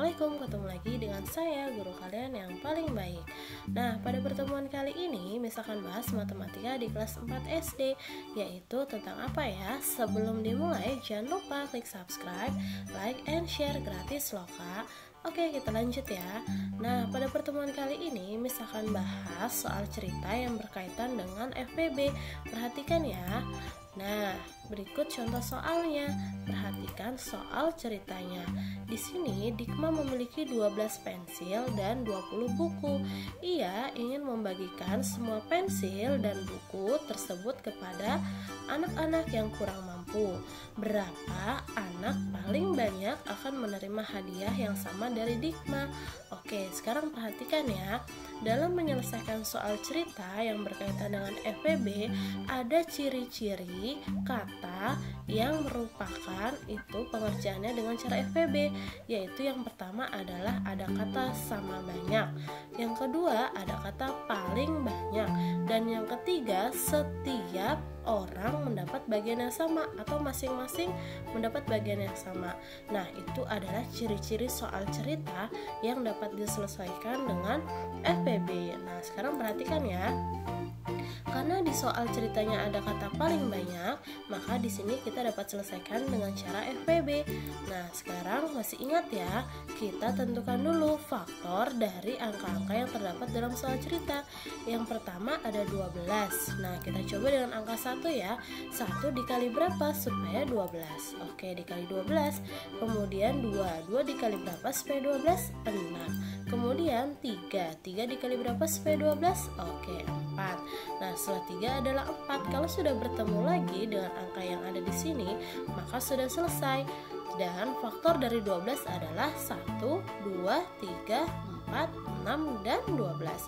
Assalamualaikum, ketemu lagi dengan saya, guru kalian yang paling baik. Nah, pada pertemuan kali ini, misalkan bahas matematika di kelas 4 SD, yaitu tentang apa ya? Sebelum dimulai, jangan lupa klik subscribe, like, and share gratis loh kak. Oke, kita lanjut ya. Nah, pada pertemuan kali ini, misalkan bahas soal cerita yang berkaitan dengan FPB. Perhatikan ya. Nah, berikut contoh soalnya. Perhatikan soal ceritanya. Di sini Dikma memiliki 12 pensil dan 20 buku. Ia ingin membagikan semua pensil dan buku tersebut kepada anak-anak yang kurang mampu. Berapa anak paling banyak akan menerima hadiah yang sama dari Dikma? Oke, sekarang perhatikan ya. Dalam menyelesaikan soal cerita yang berkaitan dengan FPB, ada ciri-ciri kata yang merupakan itu pengerjaannya dengan cara FPB, yaitu yang pertama adalah ada kata sama banyak, yang kedua ada kata paling banyak, dan yang ketiga setiap orang mendapat bagian yang sama atau masing-masing mendapat bagian yang sama. Nah, itu adalah ciri-ciri soal cerita yang dapat diselesaikan dengan FPB. Nah, sekarang perhatikan ya. Karena di soal ceritanya ada kata paling banyak, maka di sini kita dapat selesaikan dengan cara FPB. Nah, sekarang masih ingat ya, kita tentukan dulu faktor dari angka-angka yang terdapat dalam soal cerita. Yang pertama ada 12. Nah, kita coba dengan angka 1 ya. 1 dikali berapa supaya 12? Oke, dikali 12. Kemudian 2. 2 dikali berapa supaya 12? 6. Kemudian 3. 3 dikali berapa supaya 12? Oke, 4. Nah, setelah 3 adalah 4. Kalau sudah bertemu lagi dengan angka yang ada di sini, maka sudah selesai. Dan faktor dari 12 adalah 1, 2, 3, 4, 6, dan 12.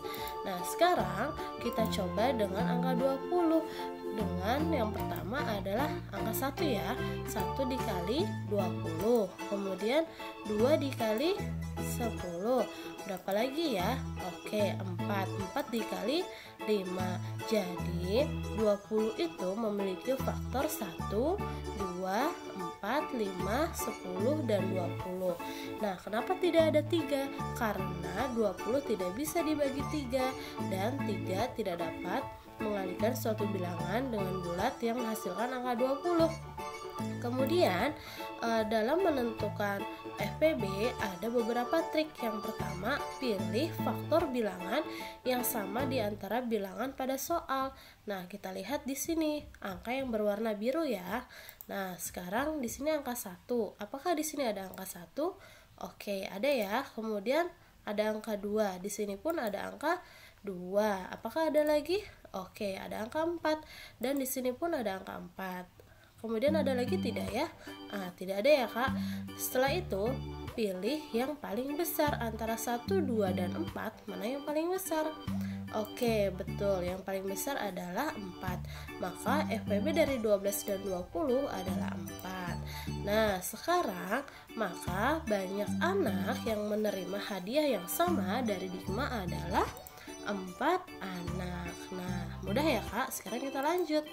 Nah, sekarang kita coba dengan angka 20. Dengan yang pertama adalah angka 1 ya. 1 dikali 20. Kemudian 2 dikali 10. Berapa lagi ya? Oke, 4. 4 dikali 5. Jadi 20 itu memiliki faktor 1, 2, 4, 5, 10, dan 20. Nah, kenapa tidak ada 3? Karena 20 tidak bisa dibagi 3, dan 3 tidak dapat mengalihkan suatu bilangan dengan bulat yang menghasilkan angka 20. Kemudian dalam menentukan FPB ada beberapa trik. Yang pertama, pilih faktor bilangan yang sama di antara bilangan pada soal. Nah, kita lihat di sini angka yang berwarna biru ya. Nah, sekarang di sini angka 1. Apakah di sini ada angka 1? Oke, ada ya. Kemudian ada angka 2. Di sini pun ada angka 2. Apakah ada lagi? Oke, ada angka 4. Dan di sini pun ada angka 4. Kemudian ada lagi tidak ya? Tidak ada ya kak. Setelah itu pilih yang paling besar antara 1, 2, dan 4. Mana yang paling besar? Oke, betul, yang paling besar adalah 4. Maka FPB dari 12 dan 20 adalah 4. Nah, sekarang maka banyak anak yang menerima hadiah yang sama dari Dikma adalah 4 anak. Nah, mudah ya kak. Sekarang kita lanjut.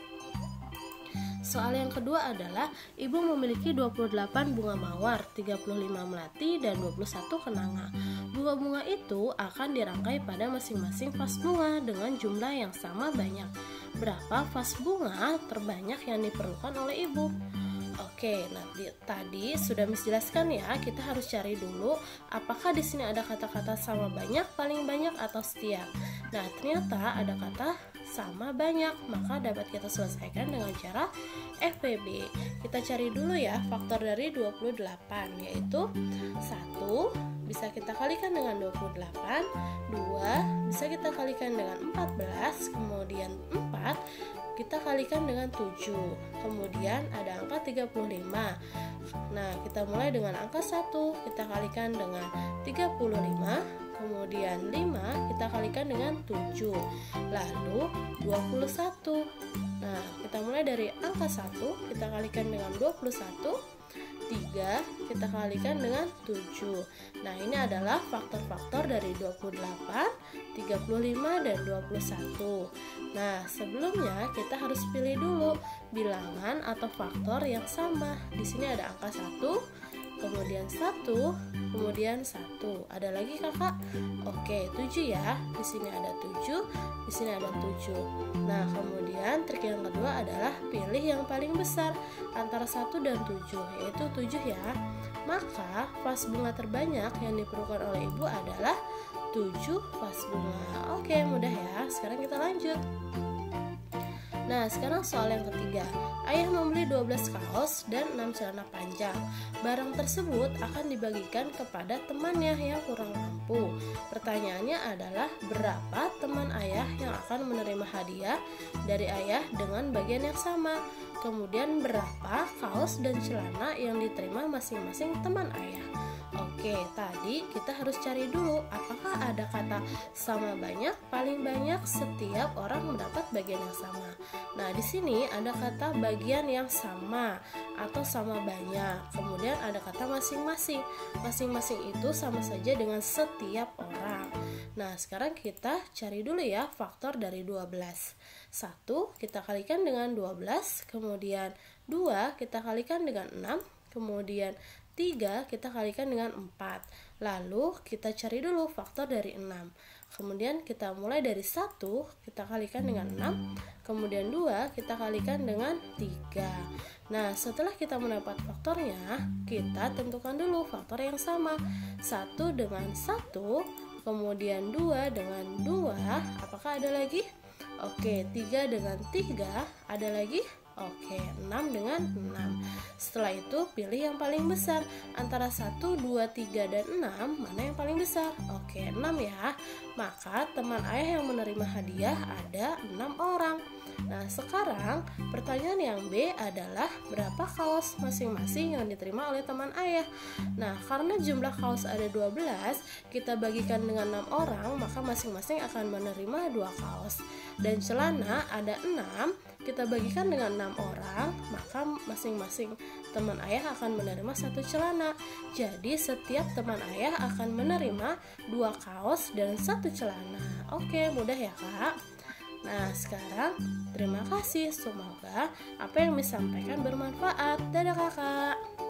Soal yang kedua adalah ibu memiliki 28 bunga mawar, 35 melati, dan 21 kenanga. Bunga-bunga itu akan dirangkai pada masing-masing vas bunga dengan jumlah yang sama banyak. Berapa vas bunga terbanyak yang diperlukan oleh ibu? Oke, nah tadi sudah Miss jelaskan ya, kita harus cari dulu apakah di sini ada kata-kata sama banyak, paling banyak, atau setiap. Nah, ternyata ada kata sama banyak, maka dapat kita selesaikan dengan cara FPB. Kita cari dulu ya faktor dari 28, yaitu 1 bisa kita kalikan dengan 28, 2 bisa kita kalikan dengan 14, kemudian 4 kita kalikan dengan 7. Kemudian ada angka 35. Nah, kita mulai dengan angka 1, kita kalikan dengan 35. Kemudian 5 kita kalikan dengan 7. Lalu 21. Nah, kita mulai dari angka 1, kita kalikan dengan 21. 3 kita kalikan dengan 7. Nah, ini adalah faktor-faktor dari 28, 35, dan 21. Nah, sebelumnya kita harus pilih dulu bilangan atau faktor yang sama. Di sini ada angka 1, kemudian 1, kemudian 1. Ada lagi kakak? Oke, 7 ya. Di sini ada 7, di sini ada 7. Nah, kemudian trik yang kedua adalah pilih yang paling besar antara 1 dan 7, yaitu 7 ya. Maka vas bunga terbanyak yang diperlukan oleh ibu adalah 7 vas bunga. Oke, mudah ya. Sekarang kita lanjut. Nah, sekarang soal yang ketiga. Ayah membeli 12 kaos dan 6 celana panjang. Barang tersebut akan dibagikan kepada temannya yang kurang mampu. Pertanyaannya adalah, berapa teman ayah yang akan menerima hadiah dari ayah dengan bagian yang sama? Kemudian berapa kaos dan celana yang diterima masing-masing teman ayah? Oke, tadi kita harus cari dulu apakah ada kata sama banyak, paling banyak, setiap orang mendapat bagian yang sama. Nah, di sini ada kata bagian yang sama atau sama banyak. Kemudian ada kata masing-masing. Masing-masing itu sama saja dengan setiap orang. Nah, sekarang kita cari dulu ya faktor dari 12. 1 kita kalikan dengan 12, kemudian 2 kita kalikan dengan 6, kemudian 3 kita kalikan dengan 4. Lalu kita cari dulu faktor dari 6. Kemudian kita mulai dari 1 kita kalikan dengan 6, kemudian 2 kita kalikan dengan 3. Nah, setelah kita mendapat faktornya, kita tentukan dulu faktor yang sama. 1 dengan 1, kemudian 2 dengan 2, apakah ada lagi? Oke, 3 dengan 3, ada lagi? Oke, 6 dengan 6. Setelah itu pilih yang paling besar. Antara 1, 2, 3, dan 6, mana yang paling besar? Oke, 6 ya. Maka teman ayah yang menerima hadiah ada 6 orang. Nah, sekarang pertanyaan yang B adalah berapa kaos masing-masing yang diterima oleh teman ayah. Nah, karena jumlah kaos ada 12, kita bagikan dengan 6 orang, maka masing-masing akan menerima 2 kaos. Dan celana ada 6, kita bagikan dengan 6 orang, maka masing-masing teman ayah akan menerima 1 celana. Jadi setiap teman ayah akan menerima 2 kaos dan 1 celana. Oke, mudah ya kak? Nah, sekarang terima kasih. Semoga apa yang disampaikan bermanfaat. Dadah kakak.